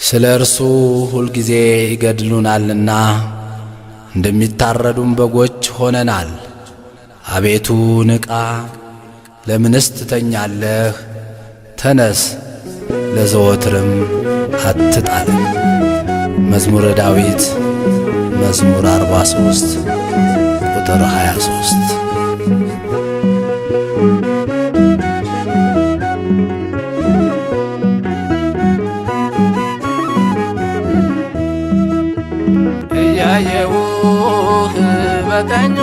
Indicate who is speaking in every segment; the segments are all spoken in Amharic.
Speaker 1: ስለ እርሱ ሁልጊዜ ይገድሉናልና እንደሚታረዱም በጎች ሆነናል። አቤቱ ንቃ፣ ለምንስ ትተኛለህ? ተነስ፣ ለዘወትርም አትጣለን። መዝሙረ ዳዊት መዝሙር 43 ቁጥር 23።
Speaker 2: እያየሁህ በቀኙ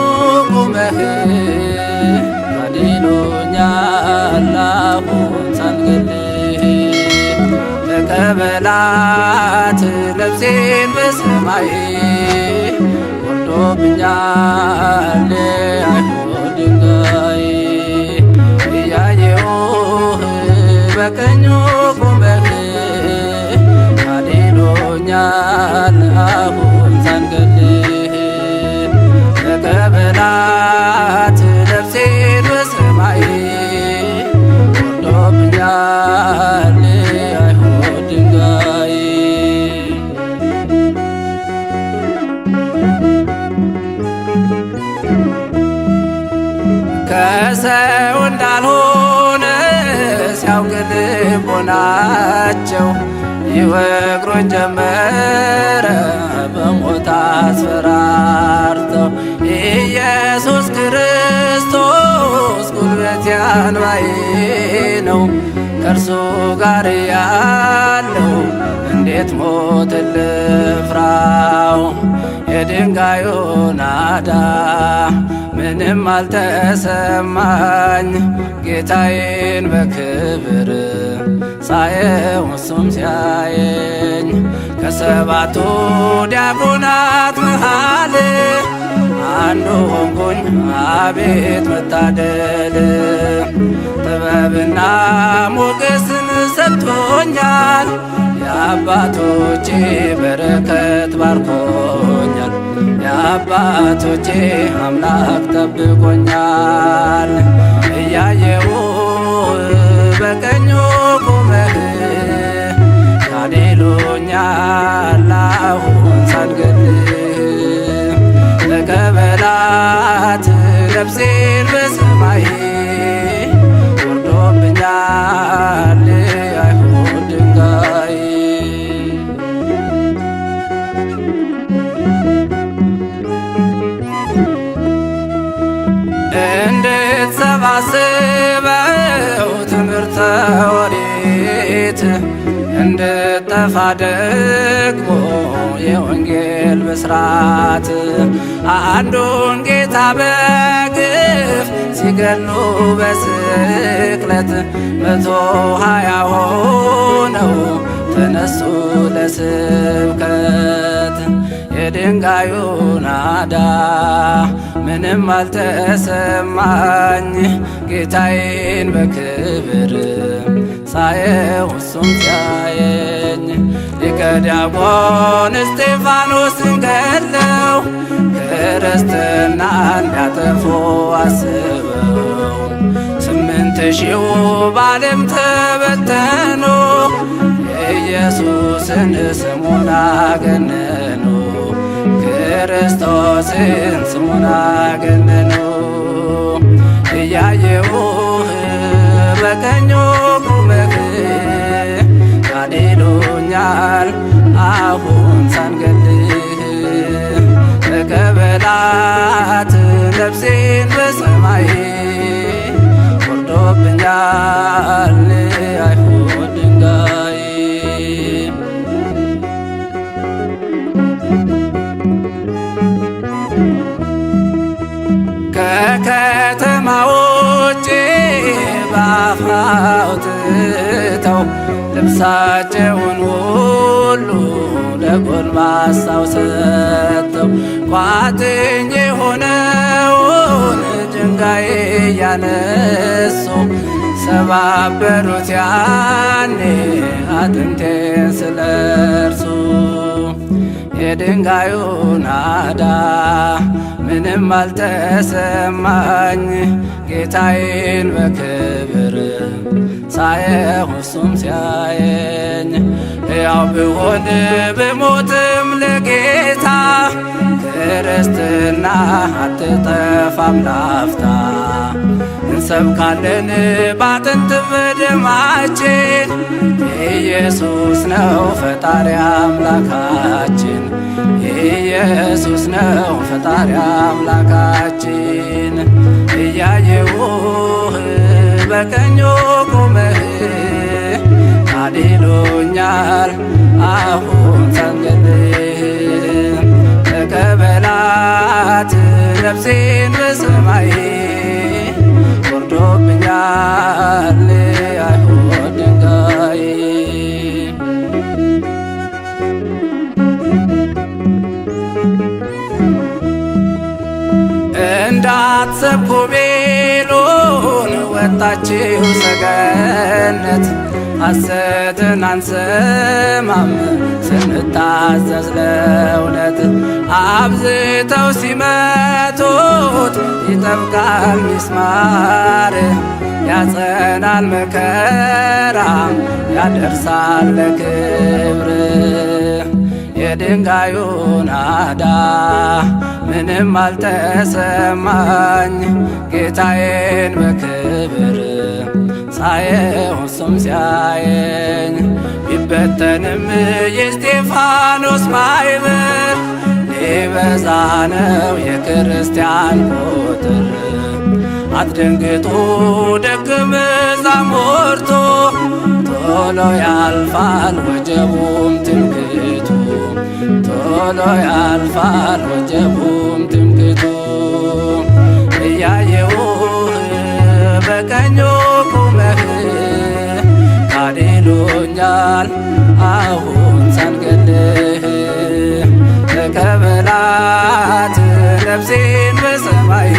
Speaker 2: ቁመህ አድኖኛል አሁን ሳልገልህ። ተቀበላት ነፍሴን በሰማይ ወርዶብኛል አይሁድ ድንጋይ። እያየሁህ በቀኙ ቁመህ አድኖኛል አሁን ሳልገልህ። ተቀበላት ነፍሴን በሰማይ ወርዶብኛል አይሁድ ድንጋይ። ከሰው እንዳልሆነ ሲያውቅ ልቦናቸው ይወግሩኝ ጀመረ በሞት አስፈራርተው። ኢየሱስ ክርስቶስ ጉልበቴ አንባዬ ነው፣ ከእርሱ ጋር ያለው እንዴት ሞት ልፍራው። የድንጋዩ ናዳ ምንም አልተሰማኝ፣ ጌታዬን በክብር ሳየው እሱም ሲያየኝ። ከሰባቱ ዲያቆናት መሃል አንዱ ሆንኩኝ፣ አቤት መታደል። ጥበብና ሞገስን ሰጥቶኛል፣ የአባቶቼ በረከት ባርኮኛል። የአባቶቼ አምላክ ጠብቆኛል። እያየው በቀኙ ቆመህ ታድኖኛል አሁን ሳልገልህ። ተቀበላት ነፍሴን በሰማይ ወርዶብኛል አይሁድ ድንጋይ። እንድትሰባስበው ትምህርተ ኦሪት እንድጠፋ ደግሞ የወንጌል ብስራት። አንዱን ጌታ በግፍ ሲገሉ በስቅለት 120 ሆነው ተነሱ ለስብከት። የድንጋዩ ናዳ ምንም አልተሰማኝ፣ ጌታዬን በክብር ሳየው እሱም ሲያየኝ። ሊቀ ዲያቆን እስጢፋኖስን ገድለው ክርስትና እንዲያጠፉ አስበው 8000 በዓለም ተበተኑ፣ ኢየሱስን ስሙን አገነኑ። ክርስቶስን ስሙን አገነኑ። እያየሁህ በቀኙ ቁመህ ታድኖኛል አሁን ሳልገልህ። ተቀበላት ነፍሴን በሰማይ ወርዶብኛል አይሁድ ድንጋይ። ከከተማ ውጭ በአፍ አውጥተው ልብሳቸውን ሁሉ ለጎልማሳው ሰጥተው ቋጥኝ የሆነውን ድንጋይ እያነሱ ሰባበሩት ያኔ አጥንቴን ስለርሱ። የድንጋዩ ናዳ ምንም አልተሰማኝ፣ ጌታዬን በክብር ሳየው እሱም ሲያየኝ ሕያው ብሆን ብሞትም ለጌታ ክርስትና አትጠፋም ላፍታ። እንሰብካለን ባጥንት በደማችን ኢየሱስ ነው ፈጣሪ አምላካችን። ኢየሱስ ነው ፈጣሪ አምላካችን። እያየውህ በቀኙ ቆመህ አድኖኛል አሁን ሳንገልህ። ተቀበላት ነፍሴን በሰማይ ወርዶብኛል አይሁድ ድንጋይ። እንዳትሰብኩ ቤሎን ወጣችሁ ሰገነት ሐሰትን አንሰማም ስንታዘዝ ለእውነት። አብዝተው ሲመቱት ይጠብቃል ሚስማር ያጸናል መከራ ያደርሳል ለክብር። የድንጋዩ ናዳ ምንም አልተሰማኝ ጌታዬን በክብር ሳየው እሱም ሲያየኝ። ቢበተንም የእስጢፋኖስ ማኅበር ሊበዛ ነው የክርስቲያን ቁጥር። አትደንግጡ ደቀ መዛሙርቱ ቶሎ ያልፋል ወጀቡም ትምክህቱ። ቶሎ ያልፋል ወጀቡም ትምክህቱ። እያየውህ በቀኙ ቁመህ አድኖኛል አሁን ሳንገልህ። ተቀበላት ነፍሴን በሰማይ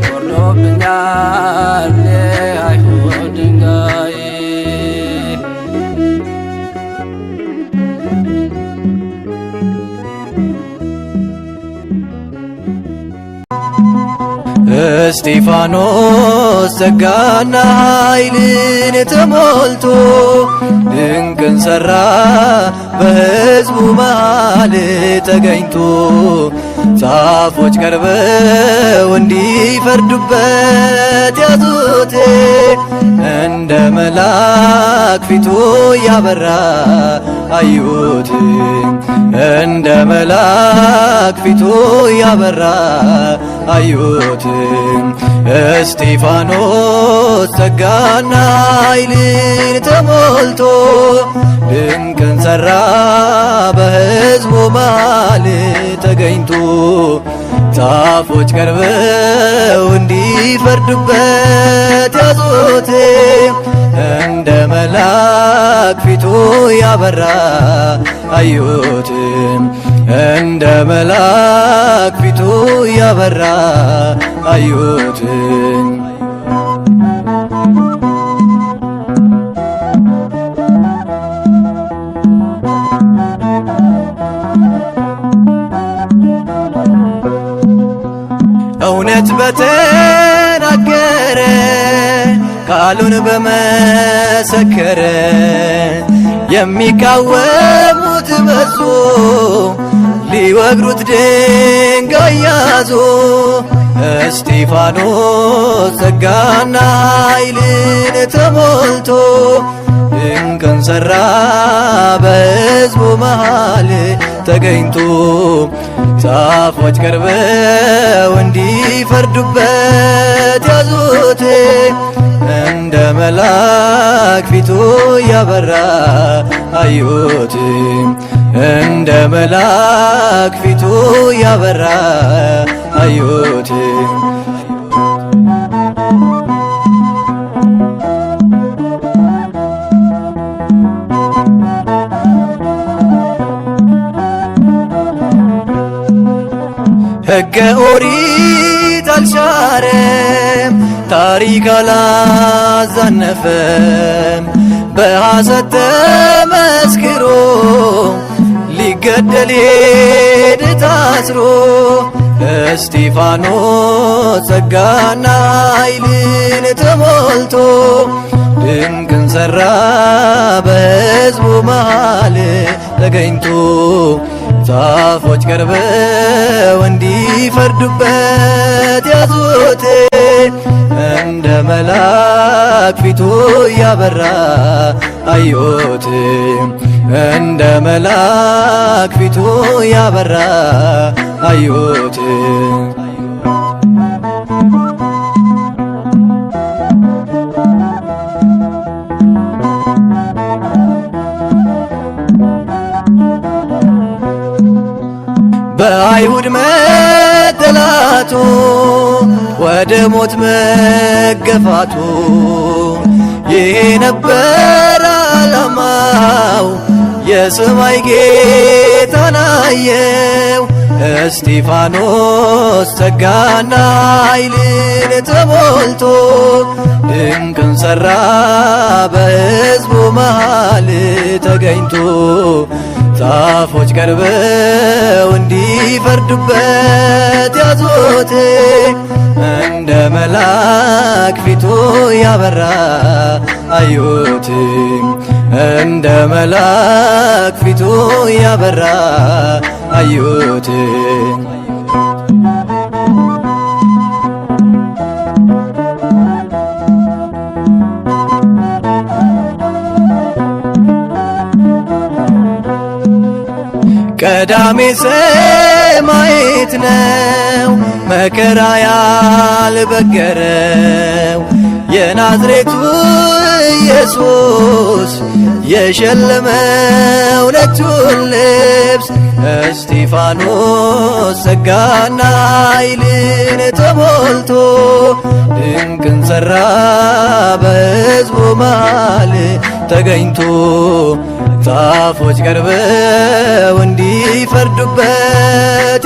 Speaker 2: ወርዶብኛል አይሁድ ድንጋይ።
Speaker 3: እስጢፋኖስ ጸጋና ኃይልን ተሞልቶ ድንቅን ሠራ በሕዝቡ መሃል ተገኝቶ። ጻፎች ቀርበው እንዲፈርዱበት ያዙት እንደ መልአክ ፊቱ ያበራ አዩት። እንደ መልአክ ፊቱ ያበራ አዩት። እስጢፋኖስ ጸጋና ኃይልን ተሞልቶ ድንቅን ሠራ በሕዝቡ መሃል ተገኝቶ። ጻፎች ቀርበው እንዲፈርዱበት ያዙት እንደ መልአክ ፊቱ ያበራ አዩት። እንደ መልአክ ፊቱ ያበራ አዩት። እውነት በተናገረ ቃሉን በመሰከረ የሚቃወሙት በዙ ሊወግሩት ድንጋይ ያዙ። እስጢፋኖስ ጸጋና ኃይልን ተሞልቶ ድንቅን ሠራ በሕዝቡ መሃል ተገኝቶ። ጻፎች ቀርበው እንዲፈርዱበት ያዙት እንደ መልአክ ፊቱ ያበራ አዩት። እንደ መልአክ ፊቱ ያበራ አዩት። ሕገ ኦሪት አልሻረም ታሪክ አላዛነፈም። በሐሰት ተመስክሮ ሊገደል ሄደ ታስሮ እስጢፋኖስ ጸጋና ኃይልን ተሞልቶ ድንቅን ሠራ በሕዝቡ መሃል ተገኝቶ ዛፎች ቀርበው እንዲፈርዱበት ያዙት እንደ መልአክ ፊቱ ያበራ አዩት እንደ መልአክ ፊቱ ያበራ አዩት በአይሁድ መጠላቱ ወደ ሞት መገፋቱ ይሄ ነበር ዓላማው የሰማይ ጌታን አየው እስጢፋኖስ ጸጋና ኃይልን ተሞልቶ ድንቅን ሠራ በሕዝቡ መሃል ተገኝቶ ዛፎች ቀርበው እንዲፈርዱበት ያዙት እንደ መልአክ ፊቱ ያበራ አዩት እንደ መልአክ ፊቱ ያበራ አዩት ቀዳሜ ሰማዕት ነው መከራ ያልበገረው የናዝሬቱ ኢየሱስ የሸለመው ነጩን ልብስ እስጢፋኖስ ጸጋና ኃይልን ተሞልቶ ድንቅን ሠራ በሕዝቡ መሃል ተገኝቶ ዛፎች ቀርበው እንዲፈርዱበት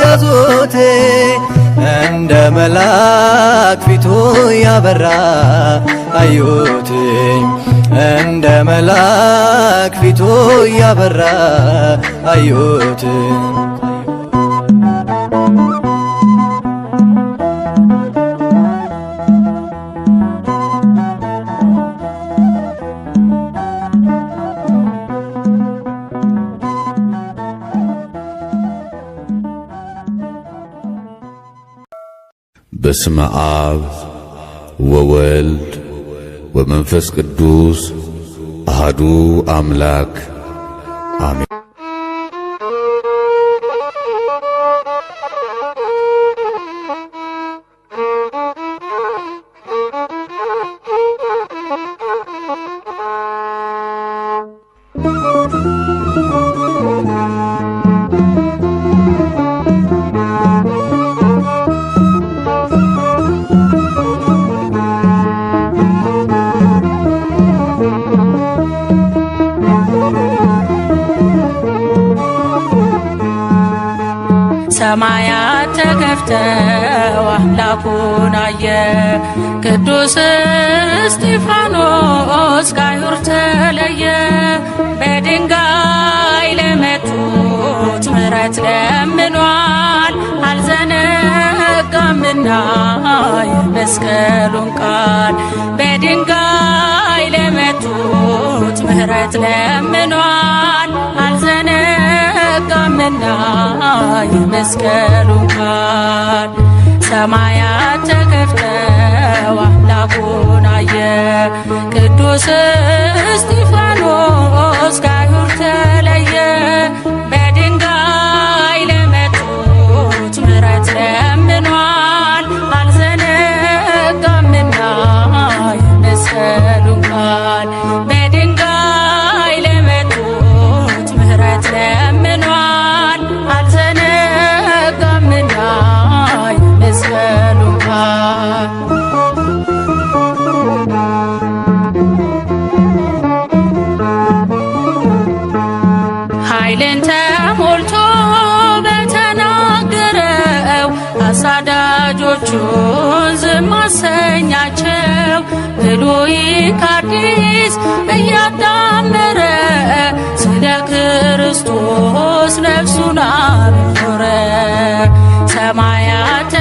Speaker 3: ያዙት እንደ መልአክ ፊቱ ያበራ አዩት እንደ መልአክ ፊቱ ያበራ አዩት
Speaker 4: በስመ አብ ወወልድ ወመንፈስ ቅዱስ አሐዱ አምላክ አሜን።
Speaker 5: ሰማያት ተከፍተው አምላኩን አየ ቅዱስ እስጢፋኖስ ከአይሁድ ተለየ። በድንጋይ ለመቱት ምሕረት ለምኗል አልዘነጋምና የመስቀሉን ቃል። በድንጋይ ለመቱት ምሕረት ለምኗል አልዘነጋምና የመስቀሉን ቃል። ሰማያት ተከፍተው አምላኩን አየ ቅዱስ እስጢፋኖስ ከአይሁድ ተለየ። በድንጋይ ለመቱት ምሕረት ለምኗል አልዘነጋምና የመስቀሉን ቃል። በድንጋይ ለመቱት ምሕረት ለምኗል አልዘነጋምና የመስቀሉን ቃል። ኃይልን ተሞልቶ በተናገረው አሳዳጆቹን ዝም አሰኛቸው። ብሉይ ከአዲስ እያጣመረ ስለ ክርስቶስ ነፍሱን አኖረ። ሰማያት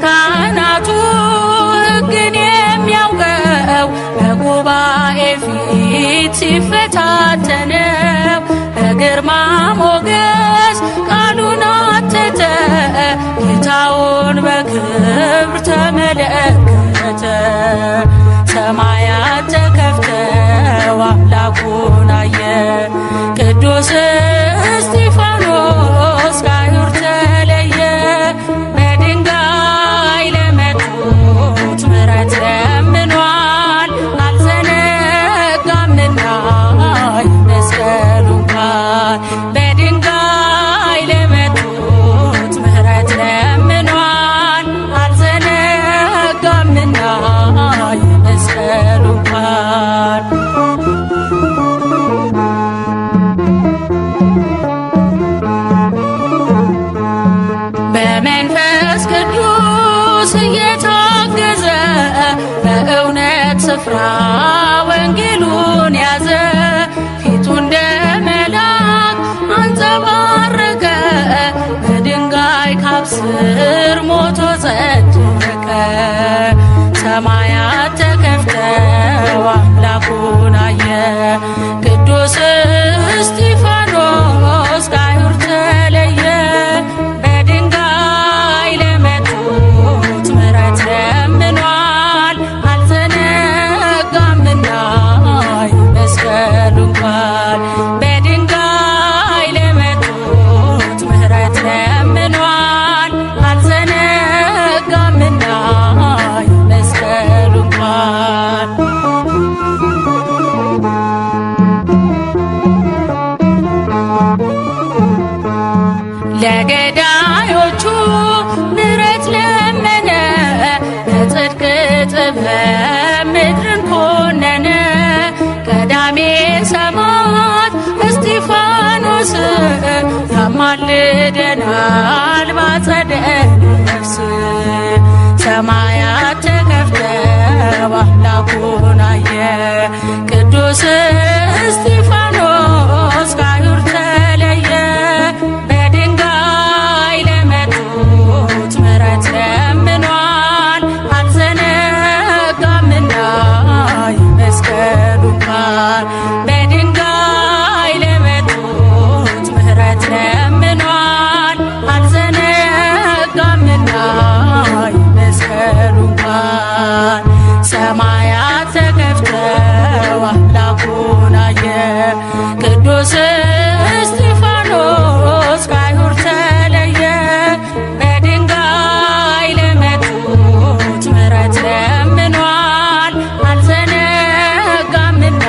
Speaker 5: ካህናቱ ሕግን የሚያውቀው በጉባኤ ፊት ሲፈታተነው በግርማ ሞገስ ቃሉን አተተ ጌታውን በክብር ተመለከተ። ሰማያት ተከፍተው አምላኩን አየ ቅዱስ እስጢፋኖስ ከአይሁድ ተለየ። በድንጋይ ለመቱት ምሕረት ለምኗል አልዘነጋምና የመስቀሉን ቃል። በድንጋይ ለመቱት ምሕረት ለምኗል አልዘነጋምና የመስቀሉን ቃል። በመንፈስ ቅዱስ እየታገዘ በእውነት ስፍራ ወንጌሉን ያዘ። ፊቱ እንደ መልአክ አንጸባረቀ በድንጋይ ካብ ስር ሞቶ ጸደቀ። ሰማያት ተከፍተው አምላኩን አየ ቅዱስ እስጢፋኖስ ከአይሁድ ተለየ። በድንጋይ ለመቱት ምሕረት ለምኗል አልዘነጋምና የመስቀሉን ቃል። በድንጋይ ለመቱት ምሕረት ለምኗል አልዘነጋምና የመስቀሉን ቃል። ለገዳዮቹ ምሕረት ለመነ በጽድቅ ጥበብ ምድርን ኮነነ። ቀዳሜ ሰማዕት እስጢፋኖስ ያማልደናል ባጸደ ነፍስ። ሰማያት ተከፍተው አምላኩን አየ ቅዱስ እስጢፋኖስ ከአይሁድ ተለየ። በድንጋይ ለመቱት ምሕረት ለምኗል አልዘነጋምና የመስቀሉን ቃል። በድንጋይ ለመቱት ምሕረት ለምኗል አልዘነጋምና የመስቀሉን ቃል። ሰማያት ተከፍተው አምላኩን አየ ቅዱስ እስጢፋኖስ ከአይሁድ ተለየ። በድንጋይ ለመቱት ምሕረት ለምኗል አልዘነጋምና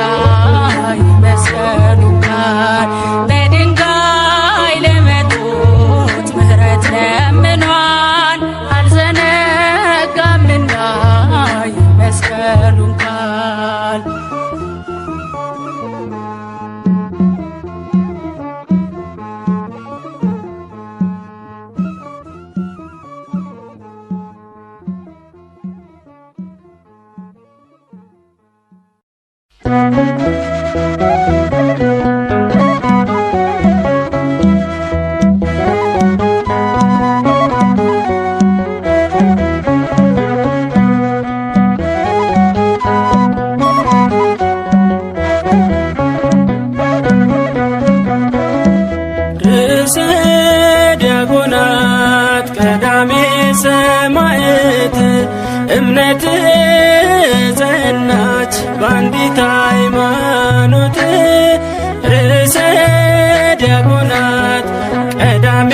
Speaker 5: የመስቀሉን ቃል። በድንጋይ ለመቱት ምሕረት ለምኗል አልዘነጋምና የመስቀሉን ቃል።
Speaker 2: ርዕሰ ዲያቆናት ቀዳሜ ሰማዕት እምነት ጸናች በአንዲት ሃይማኖት። ርዕሰ ዲያቆናት ቀዳሜ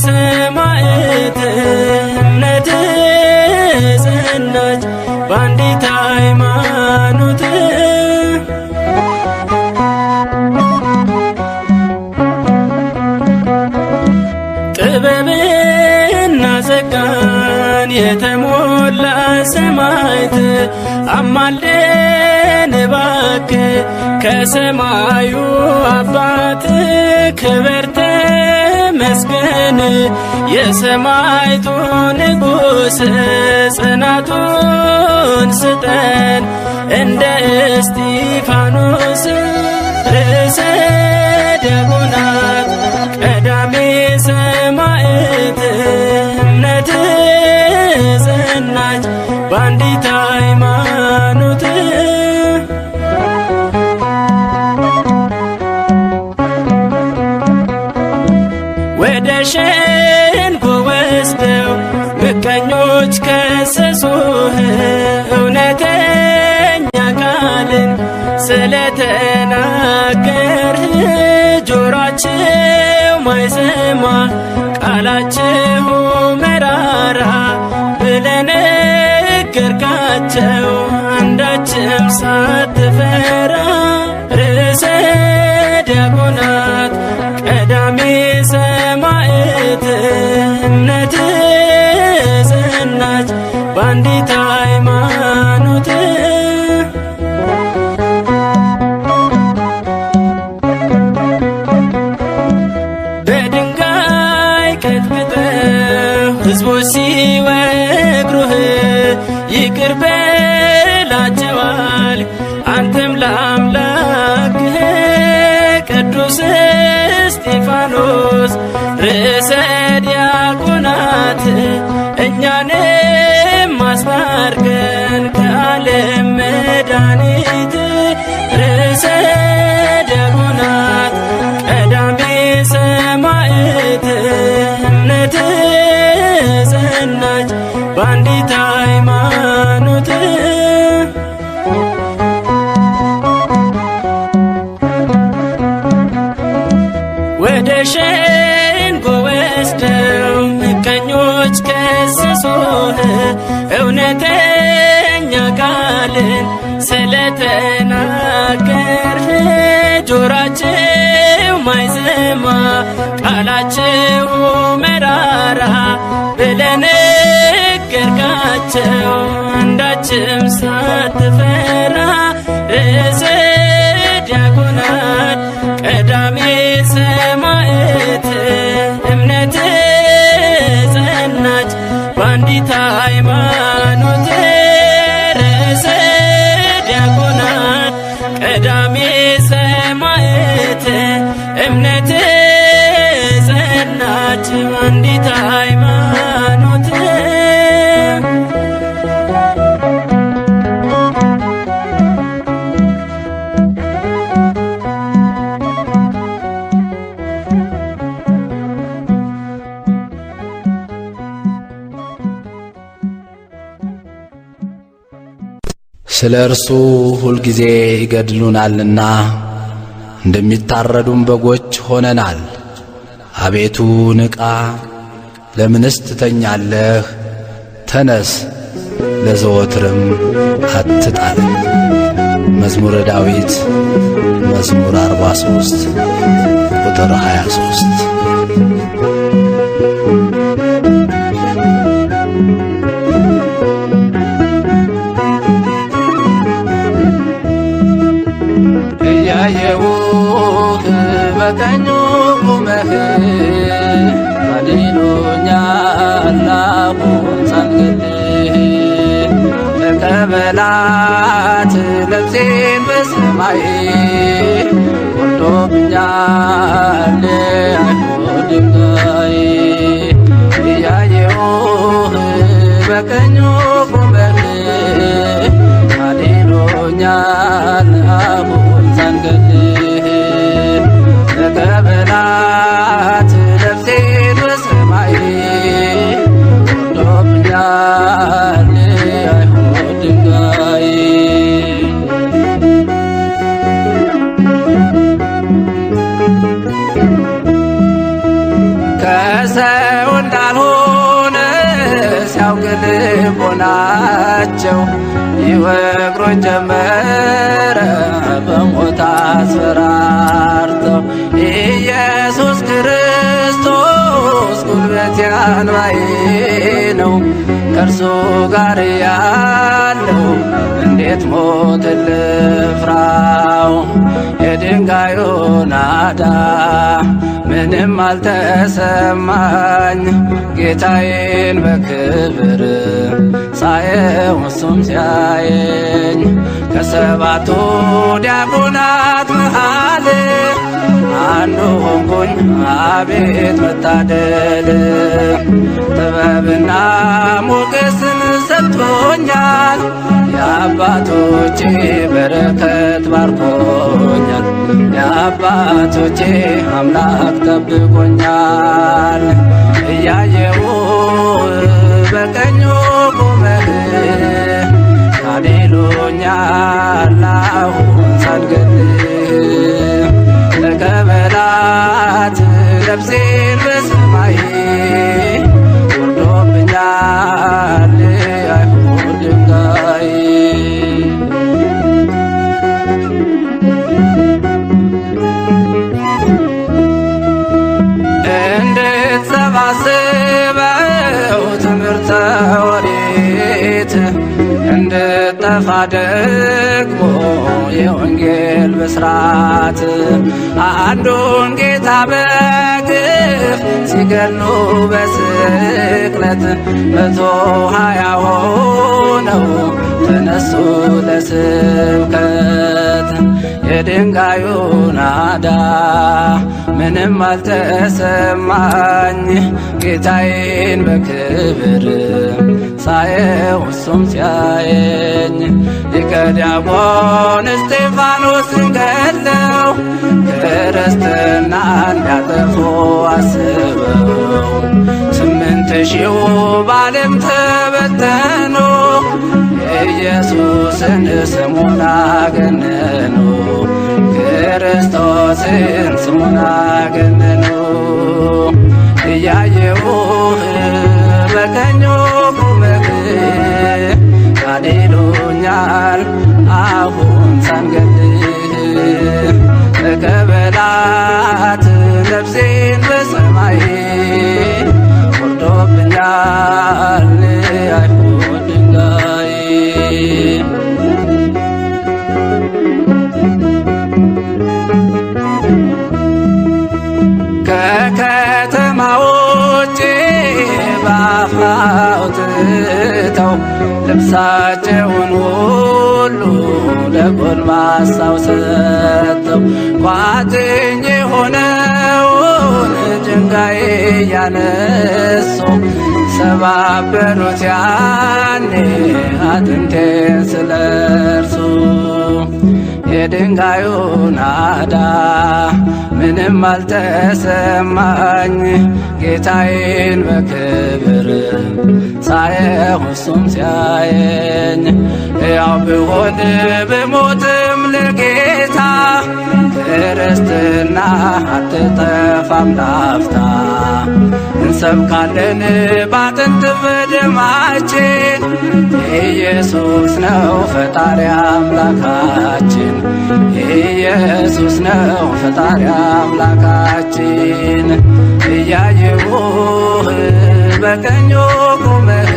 Speaker 2: ሰማዕት እምነት ጸናች በአንዲት ሃይማኖት። ጥበብና ጸጋን የተሞላ ሰማዕት አማልደን እባክህ ከሰማዩ አባት ክብር ተመስገን። የሰማዕቱ ንጉሥ ጽናቱን ስጠን እንደ እስጢፋኖስ። ርዕሰ ዲያቆናት ቀዳሜ ሰማዕት እምነት በአንዲት ሃይማኖት በድንጋይ ቀጥቅጠው ሕዝቦች ሲወግሩህ ይቅር በላቸዋል አንተም ለአምላክህ። ቅዱስ እስጢፋኖስ ርዕሰ ዲያቆናት እኛንም አስታርቀን ከዓለም መድኃኒት። ርዕሰ ዲያቆናት ቀዳሜ ሰማዕት እምነት ጸናች በአንዲት ሃይማኖት። ወደ ሸንጎ ወስደው ምቀኞች ከሰሱህ እውነተኛ ቃልን ስለተናገርህ። ጆሯቸው ማይሰማ ቃላቸው መራራ ብለህ ነገርካቸው አንዳችም ሳትፈራ። ርዕሰ ዲያቆናት ቀዳሜ ሰማዕት እምነት ጸናች በአንዲት ሃይማኖት። ርዕሰ ዲያቆናት ቀዳሜ ሰማዕት እምነት ጸናች በአንዲት ሃይማኖት።
Speaker 1: ስለ እርሱ ሁልጊዜ ይገድሉናልና እንደሚታረዱም በጎች ሆነናል። አቤቱ ንቃ፣ ለምንስ ትተኛለህ? ተነስ፣ ለዘወትርም አትጣለን። መዝሙረ ዳዊት መዝሙር 43 ቁጥር 23።
Speaker 3: እያየሁህ በቀኙ ቁመህ አድኖኛል አሁን ሳልገልህ። ተቀበላት ነፍሴን በሰማይ ወርዶብኛል አይሁድ ድንጋይ። እያየሁህ በቀኙ ቁመህ አድኖኛል አሁን ሳልገልህ። ተቀበላት ነፍሴን በሰማይ ወርዶብኛል አይሁድ ድንጋይ። ከሰው እንዳልሆነ ሲያውቅ ልቦናቸው ይወግሮኝ ጀመረ በሞት አስፈራርተው። ኢየሱስ ክርስቶስ ጉልበቴ አንባዬ ነው። ከእርሱ ጋር ያለው እንዴት ሞት ልፍራው? የድንጋዩ ናዳ ምንም አልተሰማኝ። ጌታዬን በክብር ሳየው እሱም ሲያየኝ። ከሰባቱ ዲያቆናት መሃል አንዱ ሆንኩኝ አቤት መታደል። ጥበብና ሞገስን ሰጥቶኛል የአባቶቼ በረከት ባርኮኛል። የአባቶቼ አምላክ ጠብቆኛል። እያየሁ በቀኙ ቆመህ አድኖኛል አሁን ሳልገልህ። ተቀበላት ነፍሴን በሰማይ ወርዶብኛል አይሁድ ድንጋይ። እንድትሰባስበው ትምህርተ እንድጠፋ ደግሞ የወንጌል ብስራት አንዱን ጌታ በግፍ ሲገሉ በስቅለት 120 ሆነው ተነሱ ለስብከት። የድንጋዩ ናዳ ምንም አልተሰማኝ ጌታዬን በክብር ሳየው እሱም ሲያየኝ። ሊቀ ዲያቆን እስጢፋኖስን ገድለው ክርስትና እንዲያጠፉ አስበው 8000 በዓለም ተበተኑ ኢየሱስን ስሙን አገነኑ ክርስቶስን ስሙን አገነኑ። እያየሁህ በቀኙ ቁመህ ካዲሉኛል አሁን ሳንገድህ ተቀበላት ነፍሴን በሰማይ ወርዶብኛል አይሁድ ድንጋይ። ከከተማ ውጭ በአፍ አውጥተው ልብሳቸውን ሁሉ ለጎልማሳው ሰጥተው ቋጥኝ የሆነውን ድንጋይ እያነሱ ሰባበሩት ያኔ አጥንቴን ስለርሱ። የድንጋዩ ናዳ ምንም አልተሰማኝ ጌታዬን በክብር ሳየው እሱም ሲያየኝ። ያው ብሆን ብሞትም ለጌታ ክርስትና አትጠፋም ላፍታ። እንሰብካለን ባጥንት በደማችን ኢየሱስ ነው ፈጣሪ አምላካችን ኢየሱስ ነው ፈጣሪ አምላካችን። እያየሁህ በቀኙ ቁመህ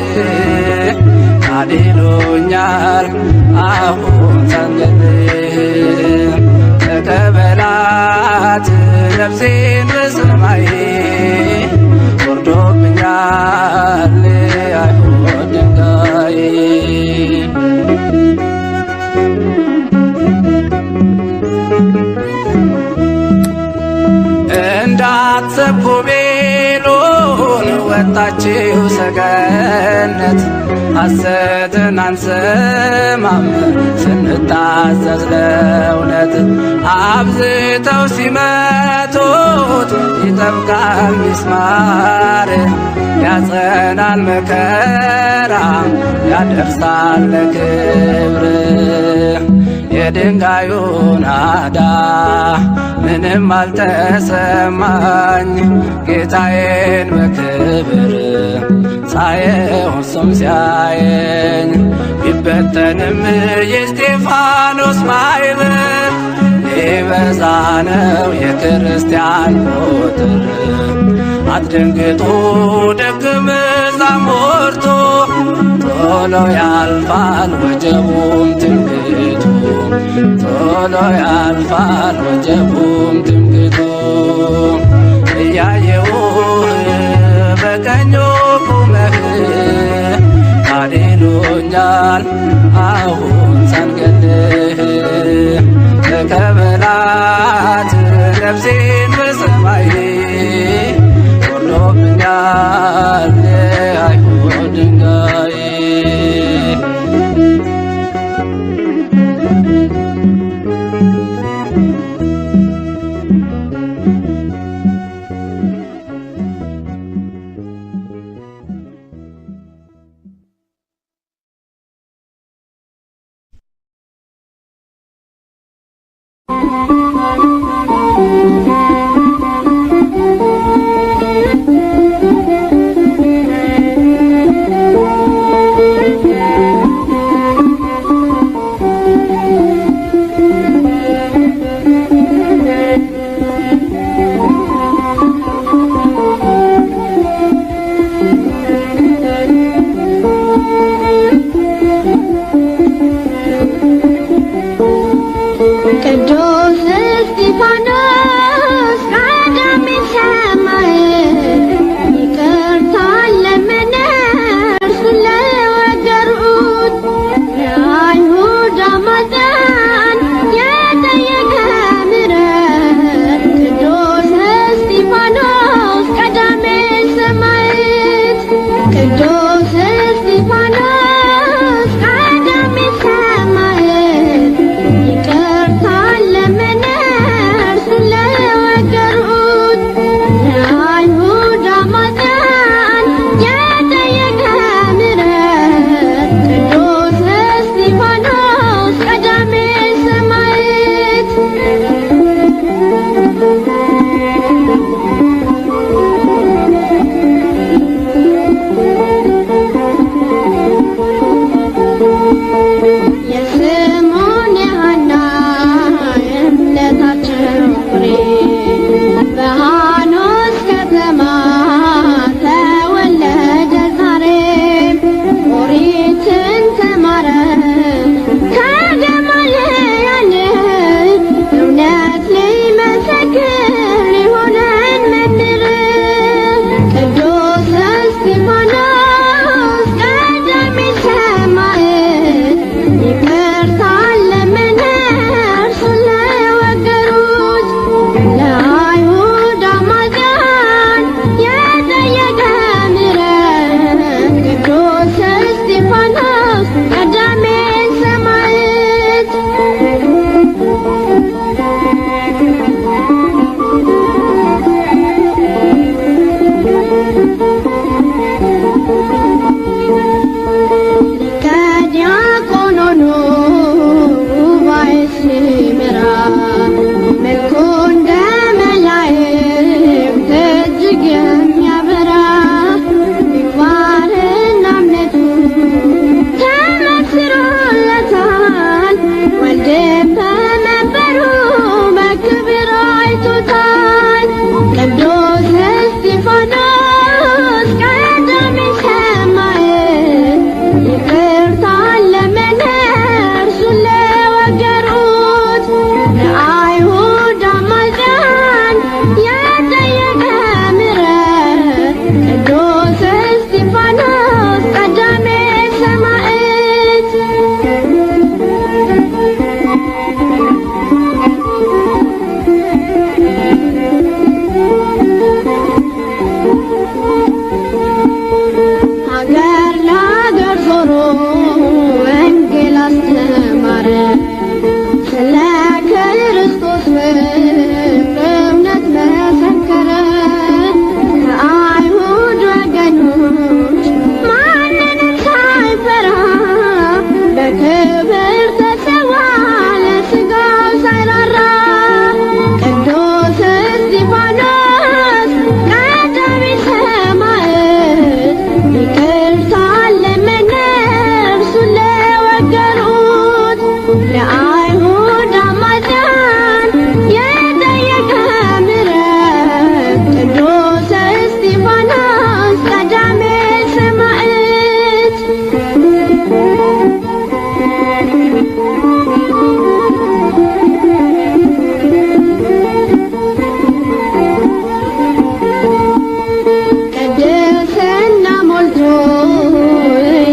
Speaker 3: ካዲሉኛል አሁን ሳንገድህ ተቀበላት ነፍሴን በሰማይ ወርዶብኛል አይሁድ ድንጋይ። እንዳትሰብኩ ቤሉን ወጣችሁ ሰገነት ሐሰትን አንሰማም ስንታዘዝ ለእውነት። አብዝተው ሲመቱት ይጠብቃል ሚስማር ያጸናል መከራ ያደርሳል ለክብር። የድንጋዩ ናዳ ምንም አልተሰማኝ ጌታዬን በክብር ሳየው እሱም ሲያየኝ። ቢበተንም የእስጢፋኖስ ማዕበል ሊበዛ ነው የክርስቲያን ቁጥር። አትደንግጡ ደቀ መዛሙርቱ ቶሎ ያልፋል ወጀቡም ትምክህቱ ቶሎ ያልፋል ወጀቡም ትምክህቱ። እያየሁህ በቀኙ ቁመህ ካዲሉኛል አሁን ሳንገድህ ተቀበላት ነፍሴን በሰማይ ወርዶብኛል አይሁድ ድንጋይ።
Speaker 6: በክብር ተሰዋ ለሥጋው ሳይራራ ቅዱስ እስጢፋኖስ ቀዳሚ ሰማዕት ይቅርታን ለመነ እርሱን ለወገሩት ለአይሁድ አማጽያን የጠየቀ ምሕረት ቅዱስ እስጢፋኖስ ቀዳሚ ሰማዕት ቅድስና ሞልቶ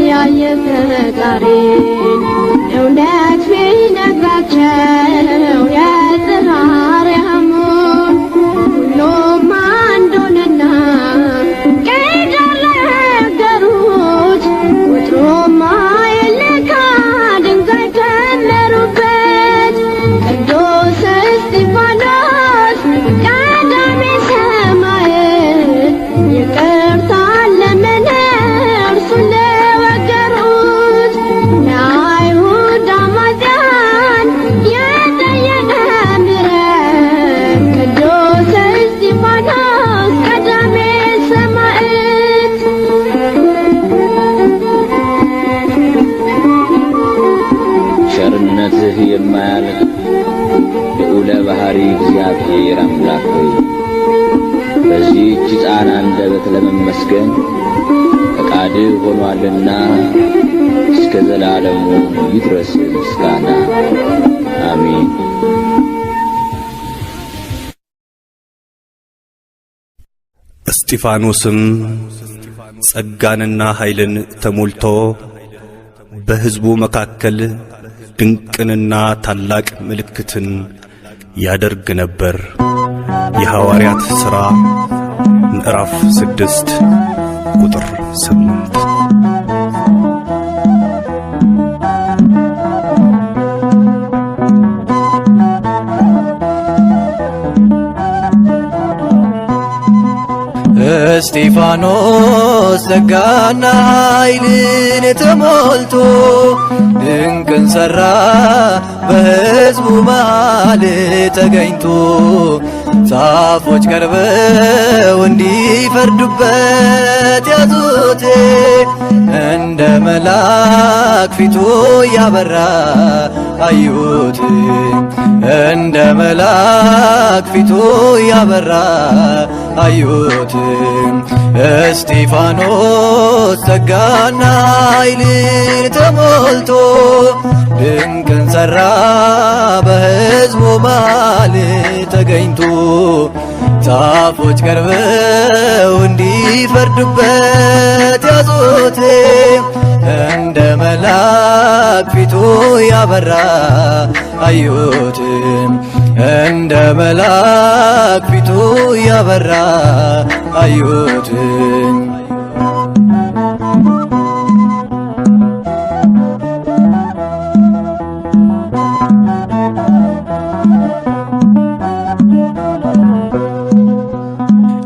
Speaker 6: ያየ ፈጣሪን እውነት ቢነግራቸው የጽራርያሙን ሁሉም አንድ ሆነና ቄዳር ነገሩት ቁጥሩማ የለካ ድንጋይ ከመሩበት ቅዱስ እስጢፋኖስ ቀዳሚ ሰማዕት ይቅርታን ለመነ እርሱን ለወገሩት ለአይሁድ አማጽያን የጠየቀ ምሕረት ቅዱስ እስጢፋኖስ ቀዳሚ ሰማዕት
Speaker 7: ቸርነትህ የማያልቅ ልዑለ ባሕሪ እግዚአብሔር አምላክ ሆይ በዚህች ሕፃን አንደበት ለመመስገን ፈቃድህ ሆኗልና እስከ ዘላለሙ ይድረስ ምስጋና አሜን።
Speaker 8: እስጢፋኖስም ጸጋንና ኃይልን ተሞልቶ በሕዝቡ መካከል ድንቅንና ታላቅ ምልክትን ያደርግ ነበር። የሐዋርያት ሥራ ምዕራፍ 6 ቁጥር 8።
Speaker 3: እስጢፋኖስ ጸጋና ኃይልን ተሞልቶ ድንቅን ሠራ በሕዝቡ መሃል ተገኝቶ ጻፎች ቀርበው እንዲፈርዱበት ያዙት እንደ መልአክ ፊቱ ያበራ አዩት እንደ መልአክ ፊቱ ያበራ አዩት እስጢፋኖስ ጸጋና ኃይልን ተሞልቶ ድንቅን ሠራ በሕዝቡ መሃል ተገኝቶ ጻፎች ቀርበው እንዲፈርዱበት ያዙት እንደ መልአክ ፊቱ ያበራ አዩት እንደ መልአክ ፊቱ ያበራ አዩት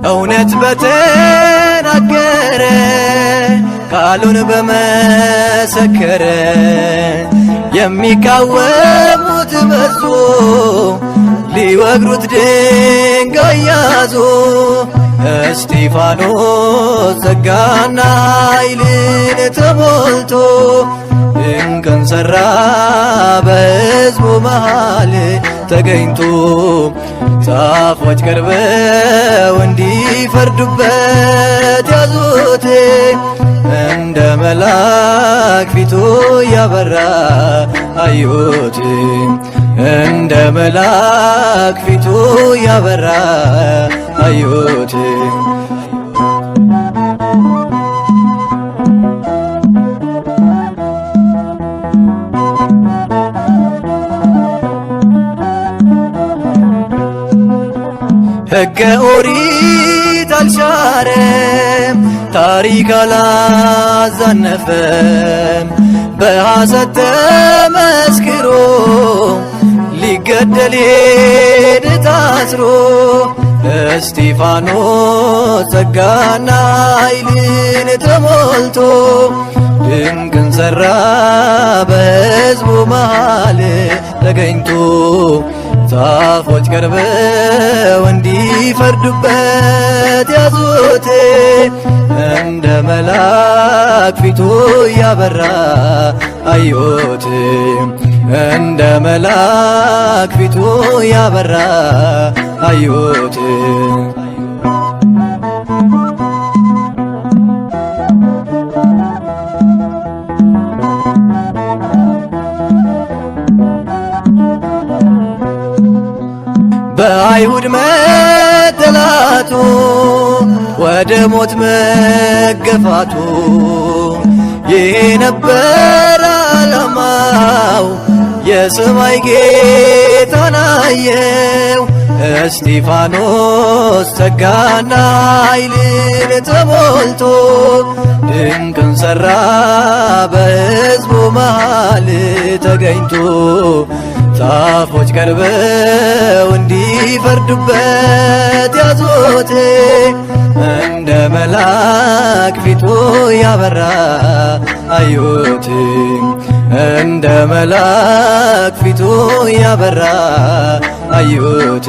Speaker 3: እውነት በተናገረ ቃሉን በመሰከረ የሚቃወሙት በዙ ሊወግሩት ድንጋይ ያዙ እስጢፋኖስ ጸጋና ኃይልን ተሞልቶ ድንቅን ሠራ በሕዝቡ መሃል ተገኝቶ ጻፎች ቀርበው እንዲፈርዱበት ያዙት እንደ መልአክ ፊቱ ያበራ አዩት እንደ መልአክ ፊቱ ያበራ አዩት ሕገ ኦሪት አልሻረም ታሪክ አላዛነፈም በሐሰት ተመስክሮ ሊገደል ሄደ ታስሮ እስጢፋኖስ ጸጋና ኃይልን ተሞልቶ ድንቅን ሠራ በሕዝቡ መሃል ተገኝቶ ዛፎች ቀርበው እንዲፈርዱበት ያዙት እንደ መልአክ ፊቱ ያበራ አዩት እንደ መልአክ ፊቱ ያበራ አዩት በአይሁድ መጠላቱ ወደ ሞት መገፋቱ ይሄ ነበር ዓላማው የሰማይ ጌታን አየው እስጢፋኖስ ጸጋና ኃይልን ተሞልቶ ድንቅን ሠራ በሕዝቡ መሃል ተገኝቶ ዛፎች ቀርበው እንዲፈርዱበት ያዙት እንደ መልአክ ፊቱ ያበራ አዩት እንደ መልአክ ፊቱ ያበራ አዩት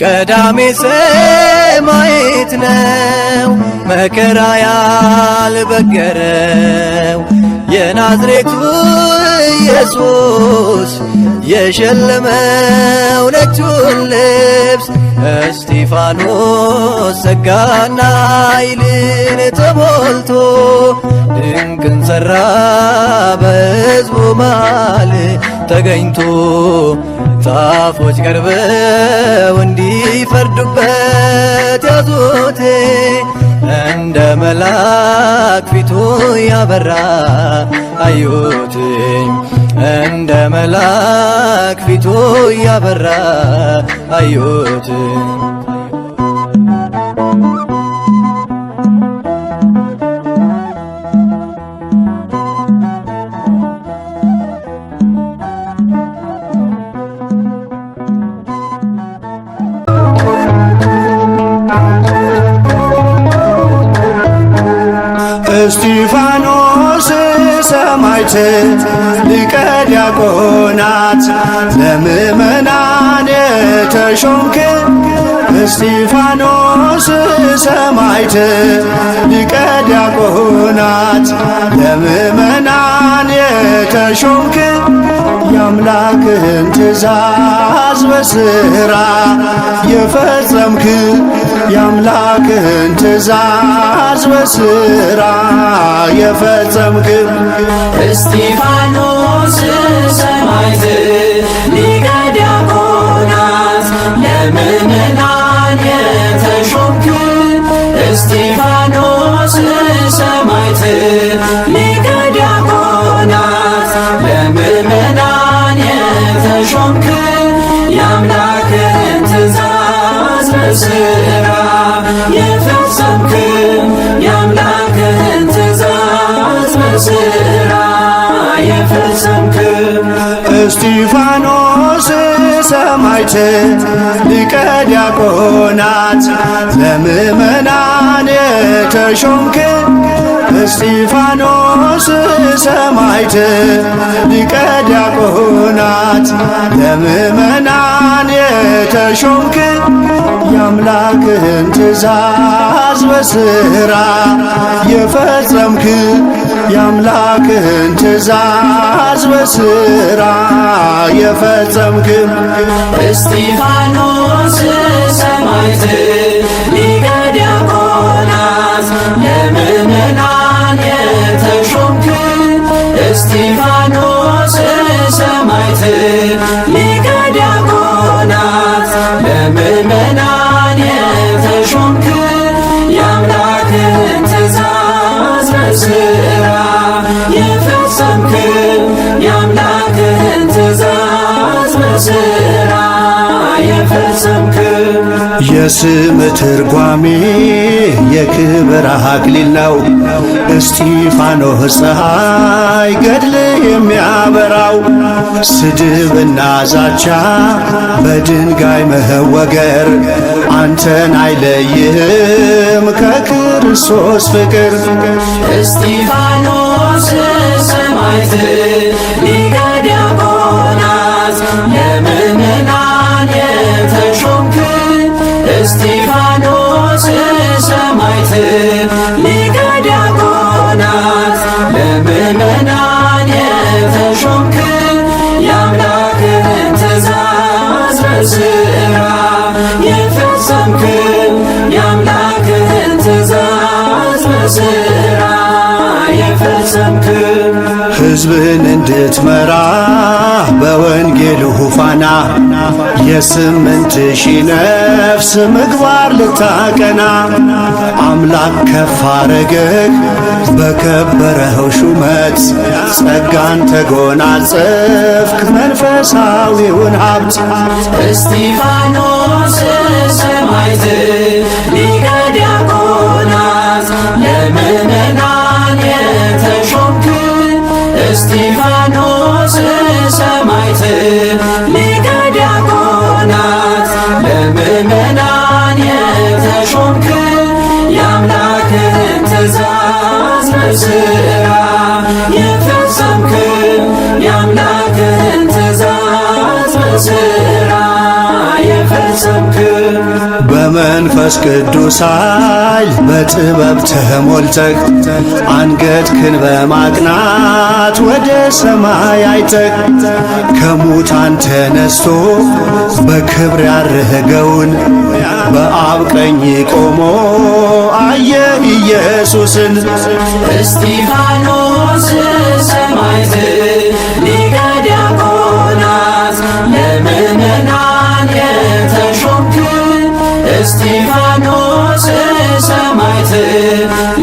Speaker 3: ቀዳሜ ሰማዕት ነው መከራ ያልበገረው የናዝሬቱ ኢየሱስ የሸለመው ነጩን ልብስ እስጢፋኖስ ጸጋና ኃይልን ተሞልቶ ድንቅን ሠራ በሕዝቡ መሃል ተገኝቶ ዛፎች ቀርበው እንዲፈርዱበት ያዙት እንደ መልአክ ፊቱ ያበራ አዩት እንደ መልአክ ፊቱ ያበራ አዩት
Speaker 9: እስጢፋኖስ ሰማዕት ሊቀ ዲያቆናት ለምእመናን የተሾምክ እስጢፋኖስ ሰማዕት ሊቀ ዲያቆናት ለምእመናን የተሾምክ የአምላክህን ትእዛዝ በሥራ የፈጸምክ የአምላክህን ትእዛዝ በሥራ የፈጸምክ
Speaker 2: እስጢፋኖስ ሰማዕት ሊቀ ዲያቆናት ለምእመናን የተሾምክ እስጢፋኖስ ሰማዕት ሊቀ ዲያቆናት ለምእመናን የተሾምክ የአምላክህን ትእዛዝ በሥራ የፈጸምክ የአምላክህን ትእዛዝ በሥራ የፈጸምክ
Speaker 9: እስጢፋኖስ ሰማዕት ሊቀ ዲያቆናት ለምእመናን የተሾምክ እስጢፋኖስ ሰማዕት ሊቀ ዲያቆናት ለምእመናን የተሾምክ የአምላክህን ትእዛዝ በሥራ የፈጸምክ የአምላክህን ትእዛዝ በሥራ የፈጸምክ
Speaker 2: እስጢፋኖስ ሰማዕት ሊቀ ዲያቆናት ለምእመናን የተሾምክ እስጢፋኖስ ሰማዕት ሊቀ ዲያቆናት ለምእመናን የተሾምክ የአምላክህን ትእዛዝ በሥራ የፈጸምክ የአምላክህን ትእዛዝ በሥራ የፈጸምክ
Speaker 9: የስም ትርጓሜ የክብር አክሊል ነው። እስጢፋኖስ ፀሐይ ገድል የሚያበራው ስድብና ዛቻ በድንጋይ መወገር አንተን አይለይህም ከክርስቶስ ፍቅር።
Speaker 2: እስጢፋኖስ ሰማዕት ሊቀ ዲያቆናት ለምእመናን የተሾምክ እስጢፋኖስ ሰማዕት ሊቀ ዲያቆናት ለምእመናን የተሾምክ የአምላክህን ትእዛዝ በሥራ የፈጸምክ የአምላክህን ትእዛዝ በሥራ የፈጸምክ
Speaker 9: ሕዝብን እንድትመራ በወንጌሉ ፋና የ8,000 ነፍስ ምግባር ልታቀና አምላክ ከፍ አረገህ በከበረው ሹመት ጸጋን ተጎናጸፍክ መንፈሳዊውን ሀብት።
Speaker 2: እስጢፋኖስ ሰማዕት ሊቀ ዲያቆናት ለምእመናን የተሾምክ እስጢፋኖስ ሰማዕት ሊቀ ዲያቆናት ለምእመናን የተሾምክ የአምላክህን ትእዛዝ በሥራ የፈጸምክ የአምላክህን ትእዛዝ በሥራ የፈጸምክ
Speaker 9: በመንፈስ ቅዱስ ኃይል በጥበብ ተሞልተህ አንገትህን በማቅናት ወደ ሰማይ አይተህ ከሙታን ተነስቶ በክብር ያረገውን በአብ ቀኝ ቆሞ አየህ ኢየሱስን።
Speaker 2: እስጢፋኖስ ሰማዕት ሊቀ ዲያቆናት ለምእመናን የተሾምክ እስጢፋኖስ ሰማዕት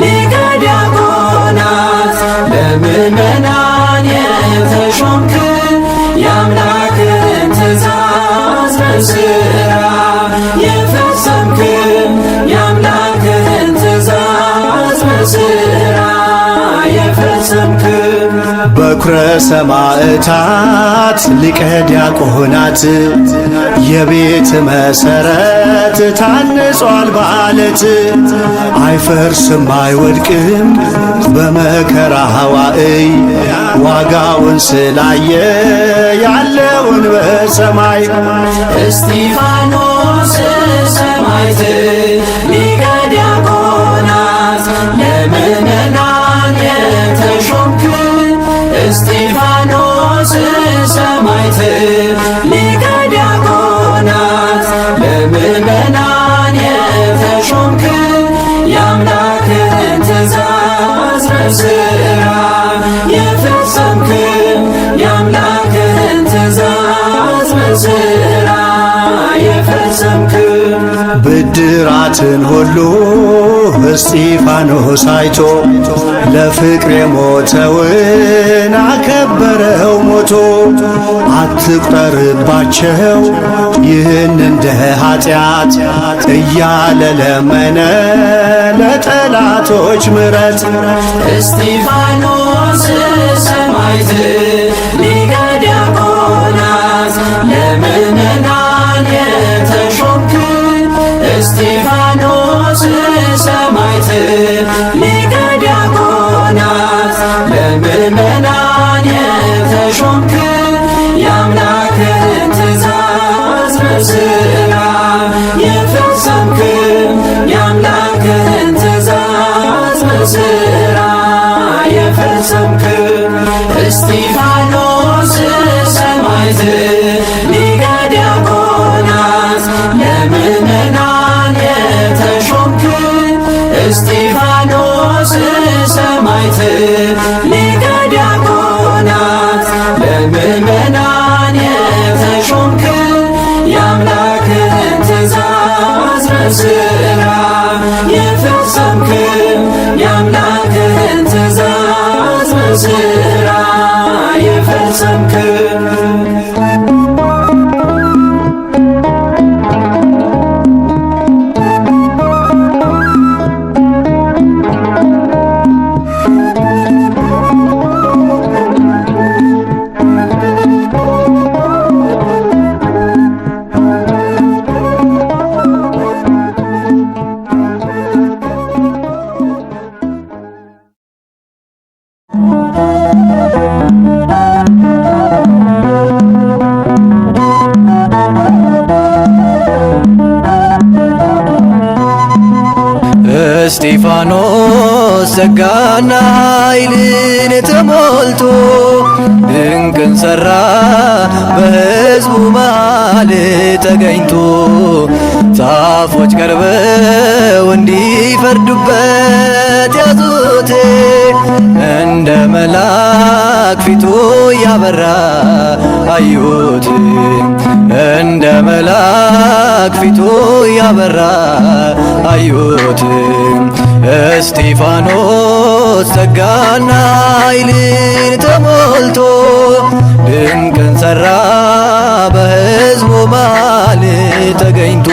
Speaker 2: ሊቀ ዲያቆናት ለምእመናን የተሾምክ የአምላክህን ትእዛዝ በሥራ የፈጸምክ የአምላክህን ትእዛዝ በሥራ የፈጸምክ
Speaker 9: በኵረ ሰማዕታት ሊቀ ዲያቆናት የቤት መሠረት ታንጿል በዓለት አይፈርስም አይወድቅም በመከራ ሐዋዕይ ዋጋውን ስላየ ያለውን በሰማይ።
Speaker 2: እስጢፋኖስ ሰማዕት ሊቀ ዲያቆናት ለምእመናን የተሾምክ እስጢፋኖስ ሰማዕት ሊቀ ዲያቆናት ለምእመናን የተሾምክ የአምላክህን ትእዛዝ በሥራ የፈጸምክ የአምላክህን ትእዛዝ በሥራ የፈጸምክ
Speaker 9: ብድራትን ሁሉ እስጢፋኖስ አይቶ ለፍቅር የሞተውን አከበረው ሞቶ። አትቁጠርባቸው ይህን እንደ ኃጢአት እያለ ለመነ ለጠላቶች ምሕረት።
Speaker 2: እስጢፋኖስ ሰማዕት ሊቀ ዲያቆናት ለምእመናን የተሾምክ እስጢፋኖስ ሰማዕት ሊቀ ዲያቆናት ለምእመናን የተሾምክ የአምላክህን ትእዛዝ በሥራ የፈጸምክ የአምላክህን ትእዛዝ በሥራ የፈጸምክ እስጢፋኖስ ሰማዕት ሊቀ ዲያቆናት ለምእመናን የተሾምክ እስጢፋኖስ ሰማዕት ሊቀ ዲያቆናት ለምእመናን የተሾምክ የአምላክህን ትእዛዝ በሥራ የፈጸምክ የአምላክህን ትእዛዝ በሥራ የፈጸምክ
Speaker 3: እስጢፋኖስ ጸጋና ኃይልን ተሞልቶ ድንቅን ሠራ በሕዝቡ መሃል ተገኝቶ ጻፎች ቀርበው እንዲፈርዱበት ያዙት እንደ መልአክ ፊቱ ያበራ አዩት እንደ መልአክ ፊቱ ያበራ አዩት እስጢፋኖስ ጸጋና ኃይልን ተሞልቶ ድንቅን ሠራ በሕዝቡ መሃል ተገኝቶ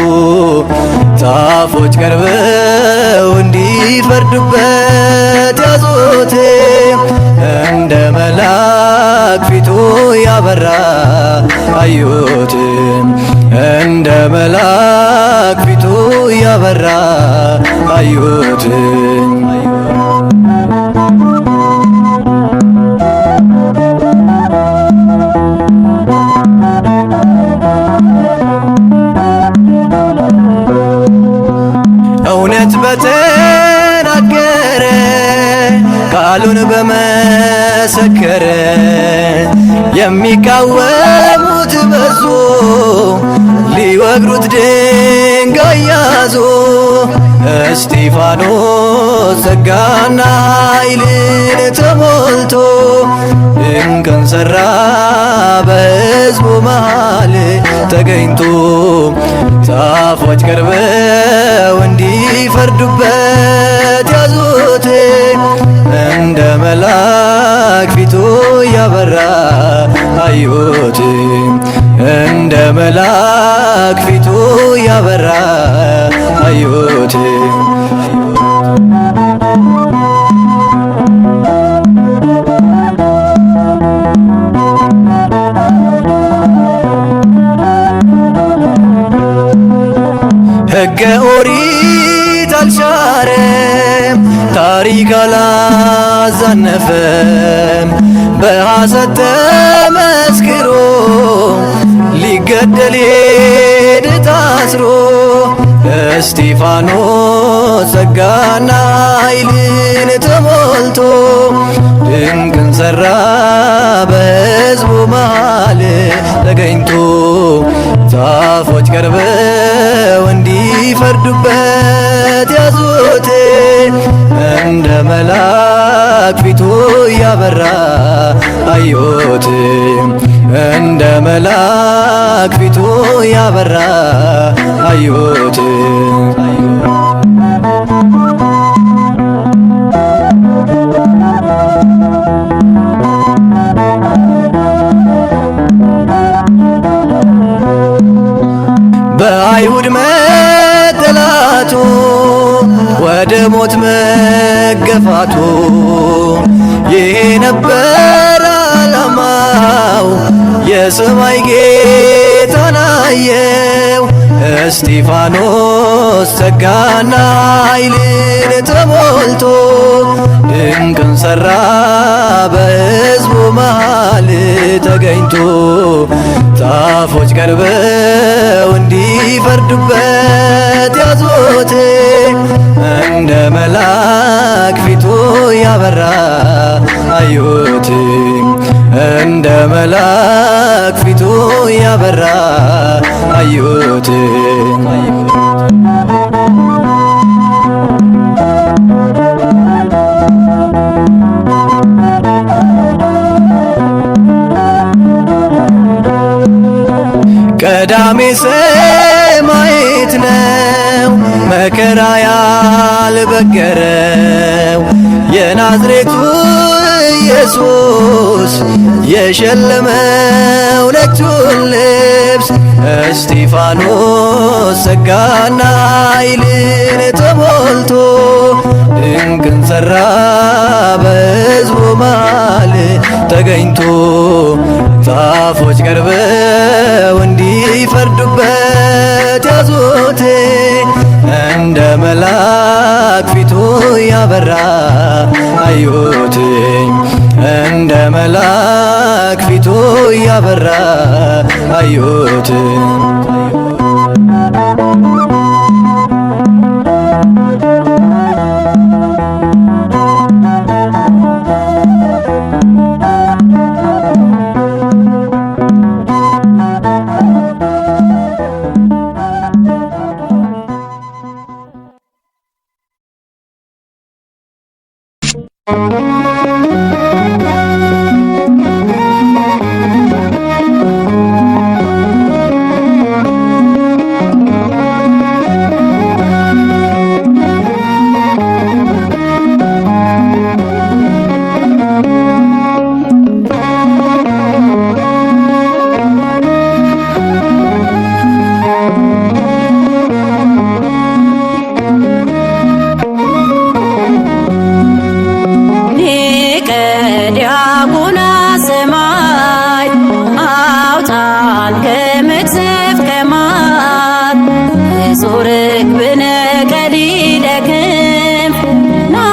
Speaker 3: ጻፎች ቀርበው እንዲፈርዱበት ያዙት እንደ መልአክ ፊቱ ያበራ አዩት እንደ መልአክ ፊቱ ያበራ አዩት እውነት በተናገረ ቃሉን በመሰከረ የሚቃወሙት በዙ ሊወግሩት ድንጋይ ያዙ እስጢፋኖስ ጸጋና ኃይልን ተሞልቶ ድንቅን ሠራ በሕዝቡ መሃል ተገኝቶ ጻፎች ቀርበው እንዲፈርዱበት ያዙት እንደ መልአክ ፊቱ ያበራ አዩት እንደ መልአክ ፊቱ ያበራ አዩት ሕገ ኦሪት አልሻረም ታሪክ አላዛነፈም በሐሰት ተመስክሮ ሊገደል ሄደ ታስሮ እስጢፋኖስ ጸጋና ኃይልን ተሞልቶ ድንቅን ሠራ በሕዝቡ መሃል ተገኝቶ ጻፎች ቀርበው እንዲፈርዱበት ያዙት እንደ መልአክ ፊቱ ያበራ አዩት እንደ መልአክ ፊቱ ያበራ አዩት በአይሁድ መጠላቱ ወደ ሞት መገፋቱ ይሄ ነበር ዓላማው የሰማይ ጌታን አየው እስጢፋኖስ ጸጋና ኃይልን ተሞልቶ ድንቅን ሠራ በሕዝቡ መሃል ተገኝቶ ጻፎች ቀርበው እንዲፈርዱበት ያዙት እንደ መልአክ ፊቱ ያበራ አዩት እንደ መልአክ ፊቱ ያበራ አዩት ቀዳሜ ሰማዕት ነው መከራ ያልበገረው የናዝሬቱ ኢየሱስ የሸለመው ነጩን ልብስ እስጢፋኖስ ጸጋና ኃይልን ተሞልቶ ድንቅን ሠራ በሕዝቡ መሃል ተገኝቶ ጻፎች ቀርበው እንዲፈርዱበት ያዙት እንደ መልአክ ፊቱ ያበራ አዩት እንደ መልአክ ፊቱ ያበራ አዩት
Speaker 5: አውጣን ከመቅሰፍት ከማት ንጹሕ ርግብነ ቀሊለ ክንፍ ና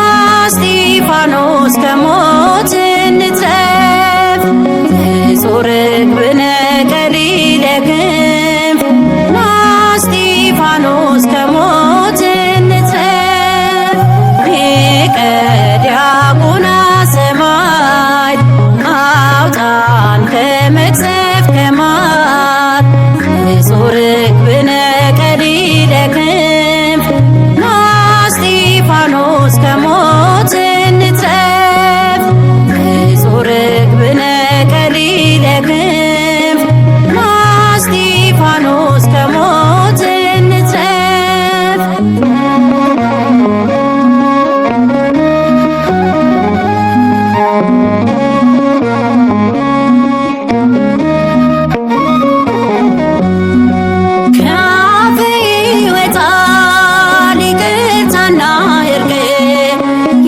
Speaker 5: እስጢፋኖስ ከሞት እንትረፍ ንጹሕ ርግብነ ቀሊለ ክንፍ ና እስጢፋኖስ ከሞት እንትረፍ ሊቀ ዲያቆናት ሰማዕት አውጣን ከመቅሰፍት ከማት ንጹሕ ርግብነ ቀሊለ ክንፍ ና እስጢፋኖስ ከሞት እንትረፍ ንጹሕ ርግብነ ቀሊለ ክንፍ ና እስጢፋኖስ ከሞት እንትረፍ ከአፌ ይወጣል ይቅርታና እርቅ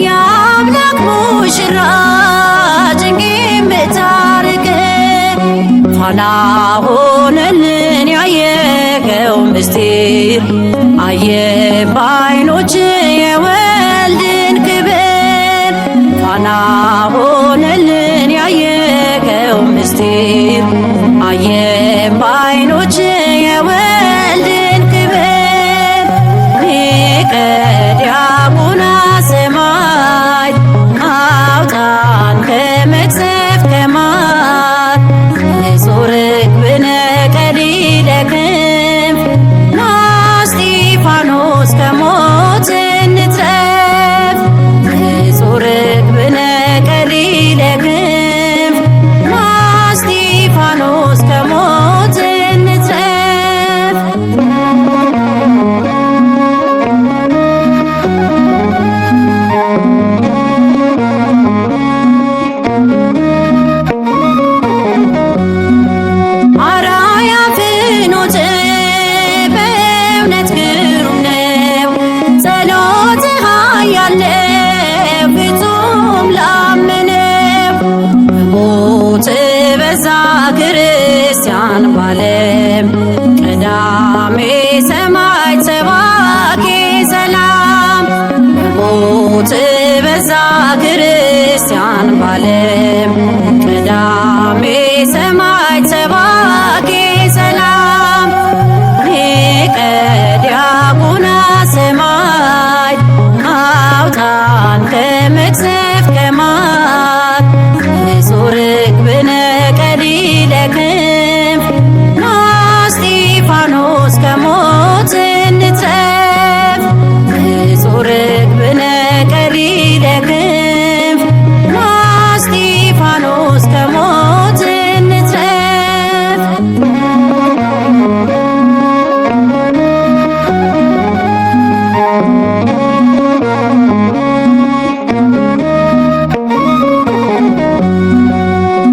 Speaker 5: የአምላክ ሙሽራ ጭንቄን ብታርቅ ፋና ሆነልን ያየኸው ምስጢር አየን በዓይኖች የወልድን ክብር ፋና ሆነልን ያየኸው ምስጢር አየን በዓይኖች የወልድን ክብር ሊቀ ዲያቆናት ሰማዕት አውጣን ከመቅሰፍት ከማት ንጹሕ ርግብነ ቀሊለ ክንፍ ና እስጢፋኖስ ከሞት እንትረፍ ንጹሕ ርግብነ ቀሊለ ክንፍ ና እስጢፋኖስ ከሞት እንትረፍ አርአያ ፍኖት በእውነት ግሩም ነው ጸሎትህ ኃያል ነው ፍጹም ላመነው በሞት በዛ ክርስቲያን ባለም ቀዳሜ ሰማዕት ሰባኬ ሰላም በሞት በዛ ክርስቲያን ባለም ቀዳሜ ሰማዕት ሰባኬ ሰላም ሊቀ ዲያቆናት ሰማዕት አውጣን ከመቅሰፍት ከማት ንጹሕ ርግብነ ቀሊለ ክንፍ ና እስጢፋኖስ ከሞት እንትረፍ ንጹሕ ርግብነ ቀሊለ ክንፍ ና እስጢፋኖስ ከሞት እንትረፍ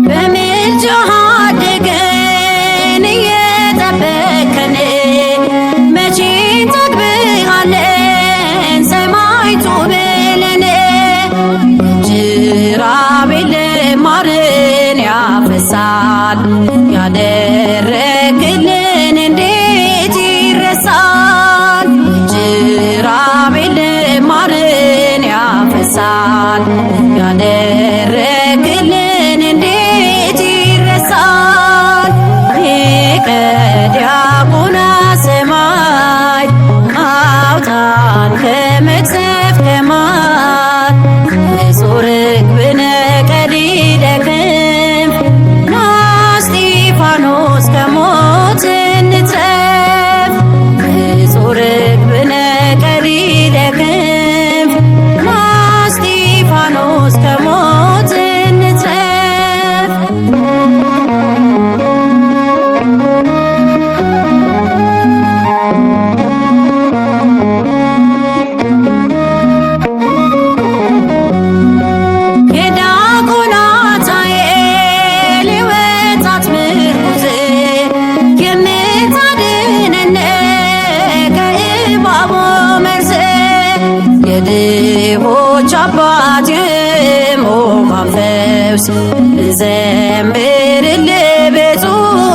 Speaker 5: በምልጃህ አድገን እየጠበቅከን መቼ እንጠግብሃለን ሰማዕቱ ብለን ጅራቤል ማርን ያፈሳል ያደረግልን እንዴት ይረሳል ጅራቤል ማርን ያፈሳል ያደረግልን እንዴት ይረሳል ሊቀ ዲያቆናት ሰማዕት አውጣን ከመቅሰፍት ከማት ንጹሕ ርግብነ ቀሊለ ክንፍ ና እስጢፋኖስ ከሞት እንትረፍ ንጹሕ ርግብነ ቀሊለ ክንፍ ና እስጢፋኖስ ከሞት እንትረፍ የዲያቆናት ኃይል የወጣት ምርኩዝ የምታድነን ከእባቡ መርዝ የድሆች አባት የሞዓብ ፈውስ እንዘምርልህ ቤቱ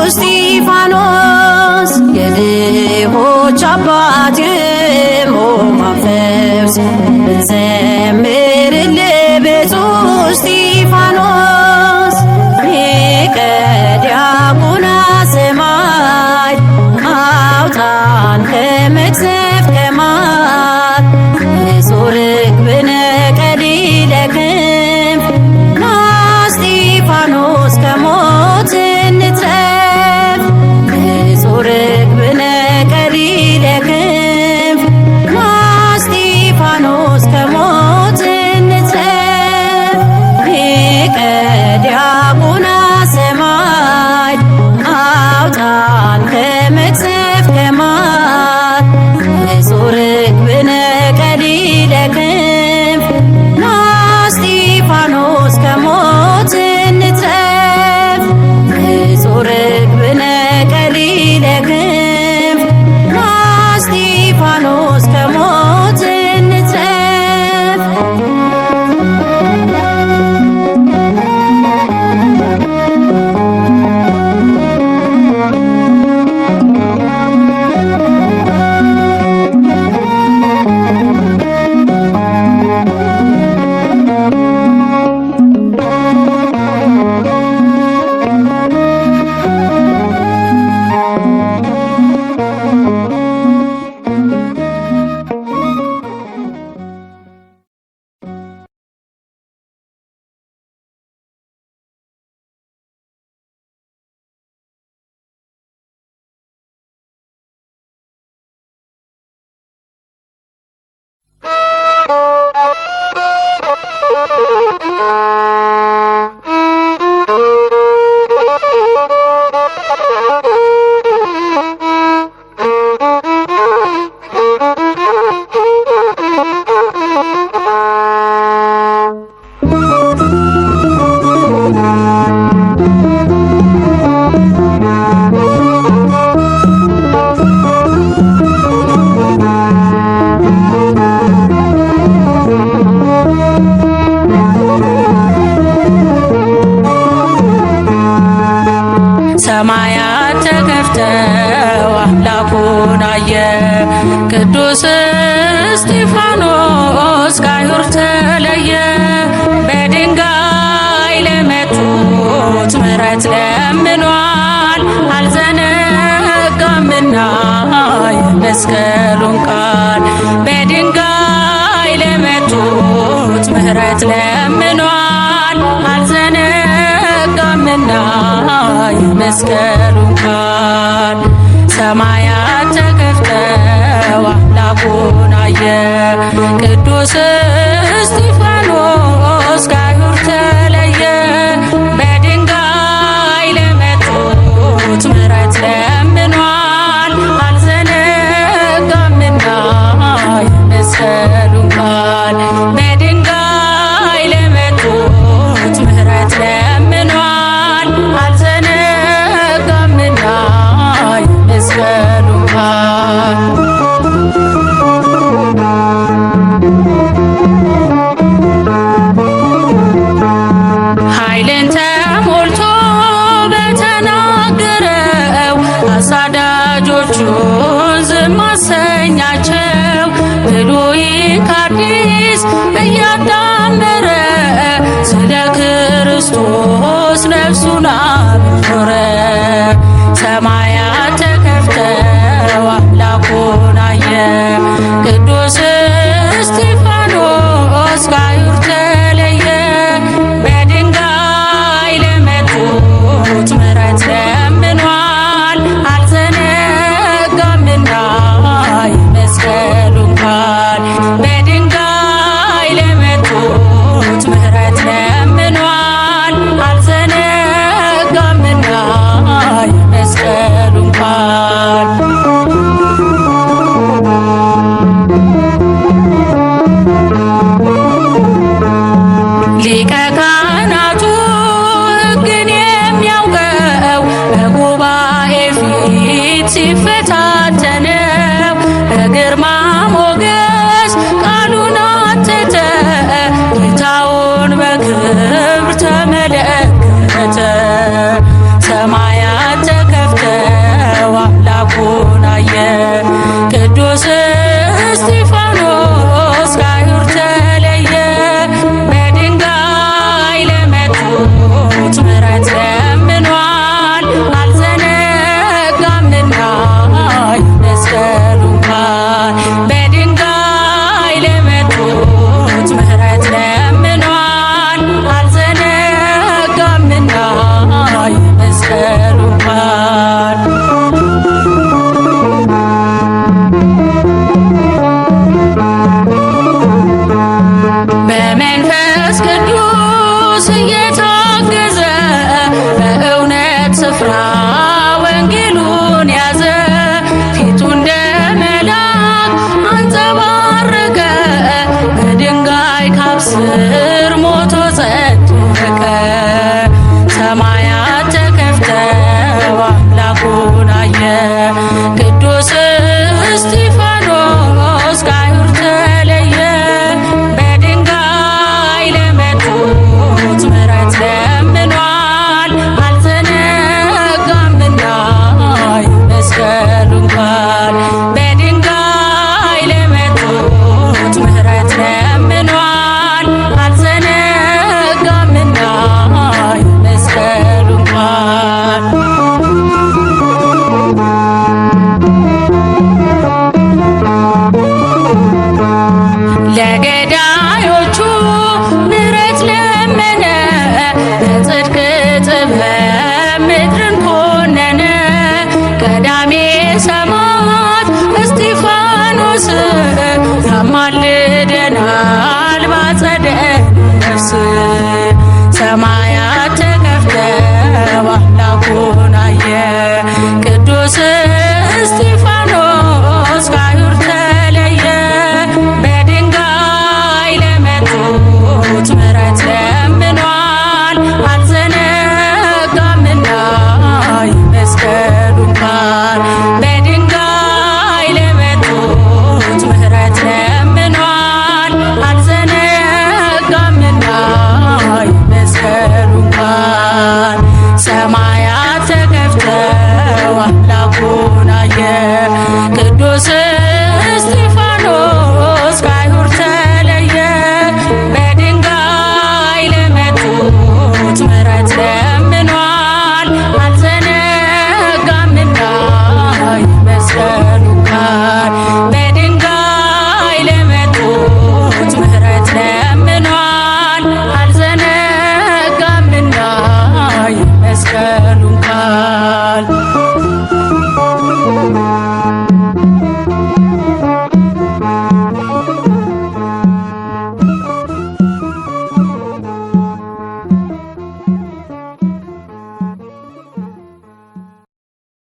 Speaker 5: እስጢፋኖስ እስጢፋኖስ የድሆች አባት የሕሙማን ፈውስ ብንዘምርልህ ብፁዕ እስጢፋኖስ ሊቀ ዲያቆና ሰማይ አውጣን ከመቅሰፍት ከማት ንጹሕ ርግብነ ቀሊለ ክንፍ ና እስጢፋኖስ ከሞት እንትረፍ ንጹሕ ርግብነ ቀሊለ ክንፍ ና እስጢፋኖስ ከሞት እንትረፍ ሊቀ ዲያቆና ሰማይ አውጣን ከመቅሰፍት ከማት ንጹሕ ርግብነ ቀሊለ ክንፍ ና እስጢፋኖስ ከሞት እንትረፍ ንጹሕ ርግብነ ቀሊለ ክንፍ ና እስጢፋኖስ ከሞት እንትረፍ
Speaker 10: ሰማያት ተከፍተው አምላኩን አየ ቅዱስ እስጢፋኖስ ከአይሁድ ተለየ። በድንጋይ ለመቱት ምሕረት ለምኗል አልዘነጋምና የመስቀሉን ቃል። በድንጋይ ለመቱት ምሕረት ለምኗል አልዘነጋምና የመስቀሉን ቃል። ሰማያት ተከፍተው አምላኩን አየ ቅዱስ እስጢፋኖስ ከአይሁድ ተለየ። በድንጋይ ለመቱት ምሕረት ለምኗል አልዘነጋምና የመስቀሉን ቃል። በድንጋይ ለመቱት ምሕረት ለምኗል አልዘነጋምና የመስቀሉን ቃል። ኃይልን ተሞልቶ በተናገረው አሳዳጆቹን ዝም አሰኛቸው። ብሉይን ከአዲስ እያዳመረ ስለ ክርስቶስ ነፍሱን አብሮረ። ሰማያት ተከፍተው አምላኩን አየ ቅዱስ እስጢፋኖስ ከአይሁድ ተለየ። በድንጋይ ለመቱት ምሕረት ለምኗል አልዘነጋምና የመስቀሉን ቃል። በድንጋይ ለመቱት ምሕረት ለምኗል አልዘነጋምና የመስቀሉን ቃል። ሊቀ ካህናቱ ሕግን የሚያውቀው በጉባኤ ፊት ሲፈታተነው በግርማ ሞገስ ቃሉን አተተ። ጌታውን በክብር ተመለከተ። ሰማያት ተከፍተው
Speaker 6: Thank you.